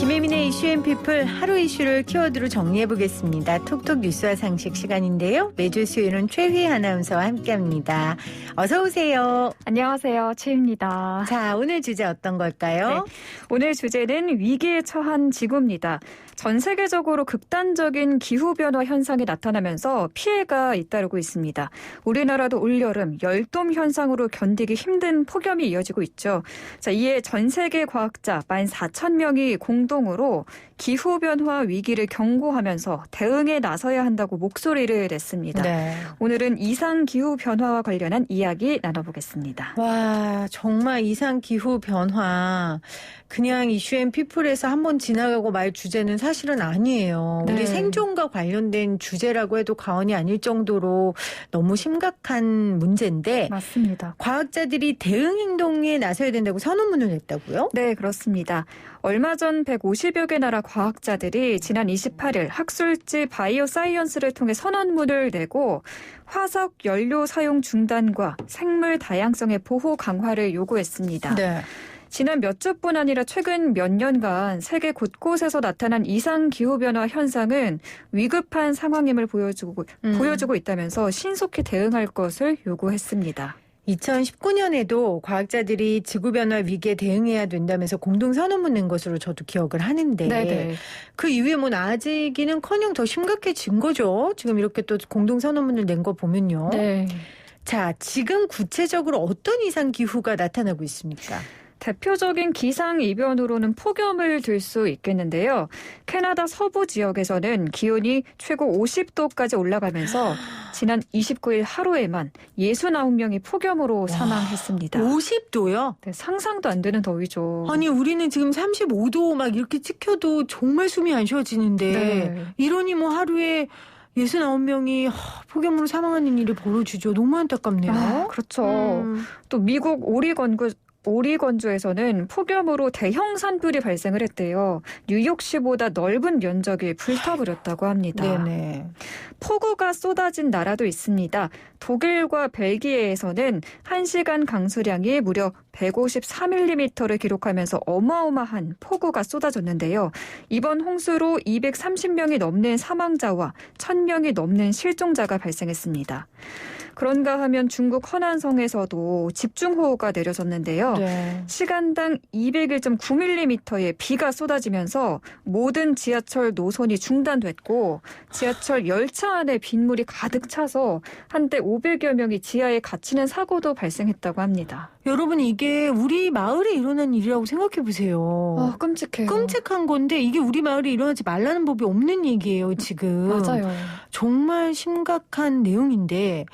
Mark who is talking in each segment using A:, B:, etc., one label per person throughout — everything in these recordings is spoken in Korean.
A: 김혜민의 이슈앤피플 하루 이슈를 키워드로 정리해보겠습니다. 톡톡 뉴스와 상식 시간인데요. 매주 수요일은 최휘 아나운서와 함께합니다. 어서 오세요.
B: 안녕하세요. 최희입니다.
A: 자, 오늘 주제 어떤 걸까요?
B: 네, 오늘 주제는 위기에 처한 지구입니다. 전 세계적으로 극단적인 기후변화 현상이 나타나면서 피해가 잇따르고 있습니다. 우리나라도 올여름 열돔 현상으로 견디기 힘든 폭염이 이어지고 있죠. 자, 이에 전 세계 과학자 14,000명이 공동으로 기후변화 위기를 경고하면서 대응에 나서야 한다고 목소리를 냈습니다.
A: 네.
B: 오늘은 이상기후변화와 관련한 이야기 나눠보겠습니다.
A: 와, 정말 이상기후변화. 그냥 이슈앤피플에서 한번 지나가고 말 주제는 사실은 아니에요.
B: 네.
A: 우리 생존과 관련된 주제라고 해도 과언이 아닐 정도로 너무 심각한 문제인데
B: 맞습니다.
A: 과학자들이 대응 행동에 나서야 된다고 선언문을 냈다고요?
B: 네, 그렇습니다. 얼마 전 150여 개 나라 과학자들이 지난 28일 학술지 바이오사이언스를 통해 선언문을 내고 화석 연료 사용 중단과 생물 다양성의 보호 강화를 요구했습니다.
A: 네.
B: 지난 몇 주뿐 아니라 최근 몇 년간 세계 곳곳에서 나타난 이상 기후변화 현상은 위급한 상황임을 보여주고 있다면서 신속히 대응할 것을 요구했습니다.
A: 2019년에도 과학자들이 지구변화 위기에 대응해야 된다면서 공동선언문 낸 것으로 저도 기억을 하는데
B: 네네.
A: 그 이후에 뭐 나아지기는커녕 더 심각해진 거죠. 지금 이렇게 또 공동선언문을 낸 거 보면요.
B: 네.
A: 자, 지금 구체적으로 어떤 이상기후가 나타나고 있습니까?
B: 대표적인 기상이변으로는 폭염을 들 수 있겠는데요. 캐나다 서부 지역에서는 기온이 최고 50도까지 올라가면서 지난 29일 하루에만 69명이 폭염으로 사망했습니다.
A: 50도요?
B: 네, 상상도 안 되는 더위죠.
A: 아니 우리는 지금 35도 막 이렇게 찍혀도 정말 숨이 안 쉬어지는데
B: 네.
A: 이러니 뭐 하루에 69명이 폭염으로 사망하는 일이 벌어지죠. 너무 안타깝네요.
B: 아, 그렇죠. 또 미국 오리건주에서는 폭염으로 대형 산불이 발생을 했대요. 뉴욕시보다 넓은 면적이 불타버렸다고 합니다.
A: 네네.
B: 폭우가 쏟아진 나라도 있습니다. 독일과 벨기에에서는 1시간 강수량이 무려 153mm를 기록하면서 어마어마한 폭우가 쏟아졌는데요. 이번 홍수로 230명이 넘는 사망자와 1000명이 넘는 실종자가 발생했습니다. 그런가 하면 중국 허난성에서도 집중호우가 내려졌는데요.
A: 네.
B: 시간당 201.9mm의 비가 쏟아지면서 모든 지하철 노선이 중단됐고 지하철 열차 안에 빗물이 가득 차서 한때 500여 명이 지하에 갇히는 사고도 발생했다고 합니다.
A: 여러분 이게 우리 마을에 일어난 일이라고 생각해 보세요.
B: 끔찍해요.
A: 끔찍한 건데 이게 우리 마을에 일어나지 말라는 법이 없는 얘기예요, 지금.
B: 맞아요.
A: 정말 심각한 내용인데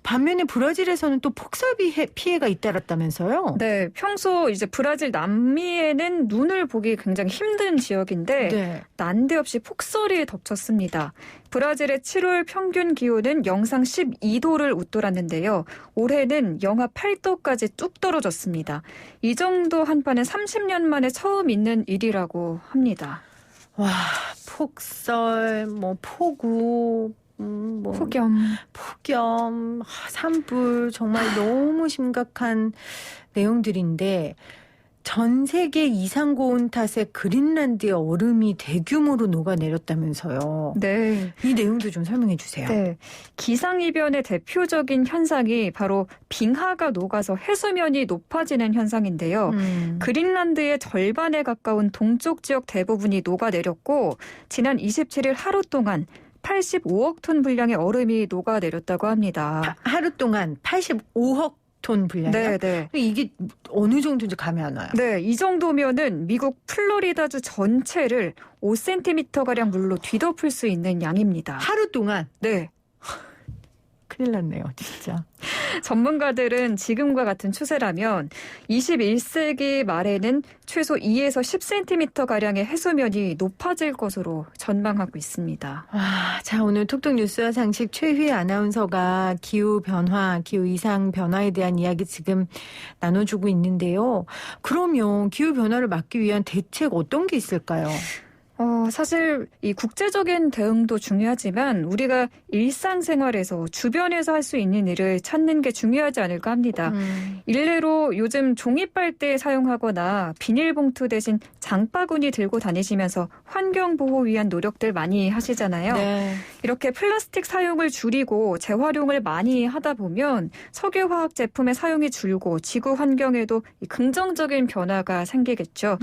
A: 반면에 브라질에서는 또 폭설 피해가 잇따랐다면서요?
B: 네, 평소 이제 브라질 남미에는 눈을 보기 굉장히 힘든 지역인데
A: 네.
B: 난데없이 폭설이 덮쳤습니다. 브라질의 7월 평균 기온은 영상 12도를 웃돌았는데요. 올해는 영하 8도까지 뚝 떨어졌습니다. 이 정도 한파는 30년 만에 처음 있는 일이라고 합니다.
A: 와, 폭설, 폭우, 폭염, 산불 정말 너무 심각한 내용들인데 전 세계 이상고온 탓에 그린란드의 얼음이 대규모로 녹아내렸다면서요.
B: 네.
A: 이 내용도 좀 설명해 주세요.
B: 네. 기상이변의 대표적인 현상이 바로 빙하가 녹아서 해수면이 높아지는 현상인데요. 그린란드의 절반에 가까운 동쪽 지역 대부분이 녹아내렸고 지난 27일 하루 동안 85억 톤 분량의 얼음이 녹아내렸다고 합니다.
A: 하루 동안 85억 톤 분량이요?
B: 네.
A: 이게 어느 정도인지 감이 안 와요.
B: 네, 이 정도면은 미국 플로리다주 전체를 5cm가량 물로 뒤덮을 수 있는 양입니다.
A: 하루 동안?
B: 네.
A: 큰일 났네요, 진짜.
B: 전문가들은 지금과 같은 추세라면 21세기 말에는 최소 2에서 10cm가량의 해수면이 높아질 것으로 전망하고 있습니다.
A: 자, 오늘 톡톡 뉴스와 상식 최휘 아나운서가 기후변화, 기후이상 변화에 대한 이야기 지금 나눠주고 있는데요. 그러면 기후변화를 막기 위한 대책 어떤 게 있을까요?
B: 사실 이 국제적인 대응도 중요하지만 우리가 일상생활에서 주변에서 할 수 있는 일을 찾는 게 중요하지 않을까 합니다. 일례로 요즘 종이빨대 사용하거나 비닐봉투 대신 장바구니 들고 다니시면서 환경보호 위한 노력들 많이 하시잖아요.
A: 네.
B: 이렇게 플라스틱 사용을 줄이고 재활용을 많이 하다 보면 석유화학 제품의 사용이 줄고 지구 환경에도 이 긍정적인 변화가 생기겠죠.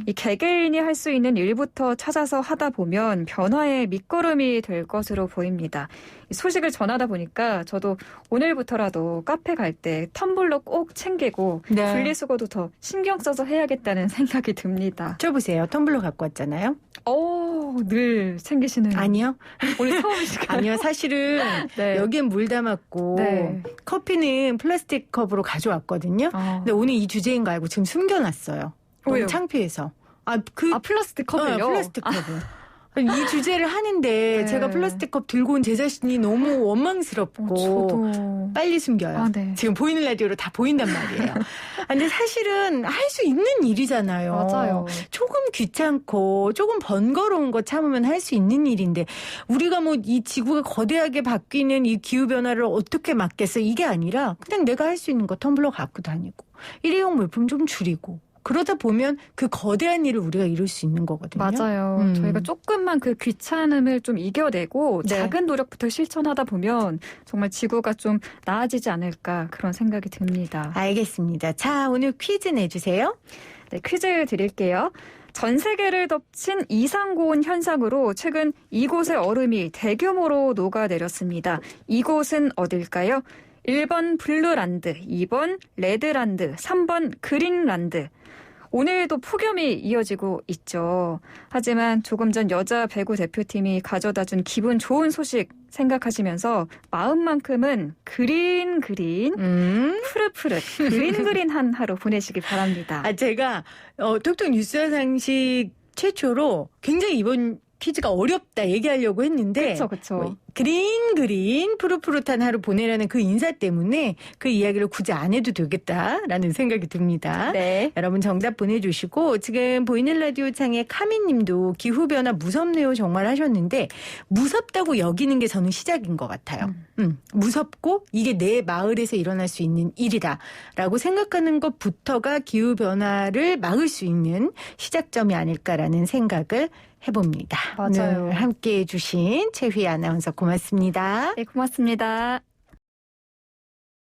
B: 이 개개인이 할 수 있는 일부터 찾아서 하다 보면 변화의 밑거름이 될 것으로 보입니다. 이 소식을 전하다 보니까 저도 오늘부터라도 카페 갈 때 텀블러 꼭 챙기고
A: 네.
B: 분리수거도 더 신경 써서 해야겠다는 생각이 듭니다.
A: 저 보세요. 텀블러 갖고 왔잖아요.
B: 늘 챙기시는.
A: 아니요.
B: 오늘 처음이실까요?
A: 아니요. 사실은
B: 네.
A: 여기엔 물 담았고
B: 네.
A: 커피는 플라스틱 컵으로 가져왔거든요. 근데 오늘 이 주제인 거 알고 지금 숨겨놨어요. 너무
B: 왜요?
A: 창피해서.
B: 플라스틱 컵을요?
A: 플라스틱 컵을. 이 주제를 하는데
B: 네.
A: 제가 플라스틱 컵 들고 온 제 자신이 너무 원망스럽고
B: 저도.
A: 빨리 숨겨요.
B: 네.
A: 지금 보이는 라디오로 다 보인단 말이에요. 근데 사실은 할 수 있는 일이잖아요.
B: 맞아요.
A: 조금 귀찮고 조금 번거로운 거 참으면 할 수 있는 일인데 우리가 뭐 이 지구가 거대하게 바뀌는 이 기후변화를 어떻게 막겠어 이게 아니라 그냥 내가 할 수 있는 거 텀블러 갖고 다니고 일회용 물품 좀 줄이고 그러다 보면 그 거대한 일을 우리가 이룰 수 있는 거거든요.
B: 맞아요. 저희가 조금만 그 귀찮음을 좀 이겨내고
A: 네.
B: 작은 노력부터 실천하다 보면 정말 지구가 좀 나아지지 않을까 그런 생각이 듭니다.
A: 알겠습니다. 자, 오늘 퀴즈 내주세요.
B: 네, 퀴즈 드릴게요. 전 세계를 덮친 이상고온 현상으로 최근 이곳의 얼음이 대규모로 녹아내렸습니다. 이곳은 어딜까요? 1번 블루란드, 2번 레드란드, 3번 그린란드. 오늘도 폭염이 이어지고 있죠. 하지만 조금 전 여자 배구 대표팀이 가져다준 기분 좋은 소식 생각하시면서 마음만큼은 그린 푸릇푸릇 그린한 하루 보내시기 바랍니다.
A: 제가 톡톡 뉴스와 상식 최초로 굉장히 이번 퀴즈가 어렵다 얘기하려고 했는데
B: 그렇죠.
A: 그린 푸릇푸릇한 하루 보내라는 그 인사 때문에 그 이야기를 굳이 안 해도 되겠다라는 생각이 듭니다.
B: 네.
A: 여러분 정답 보내주시고 지금 보이는 라디오 창에 카미님도 기후변화 무섭네요 정말 하셨는데 무섭다고 여기는 게 저는 시작인 것 같아요. 무섭고 이게 내 마을에서 일어날 수 있는 일이다라고 생각하는 것부터가 기후변화를 막을 수 있는 시작점이 아닐까라는 생각을 해봅니다.
B: 맞아요.
A: 오늘 함께해 주신 최휘 아나운서 고맙습니다.
B: 네, 고맙습니다.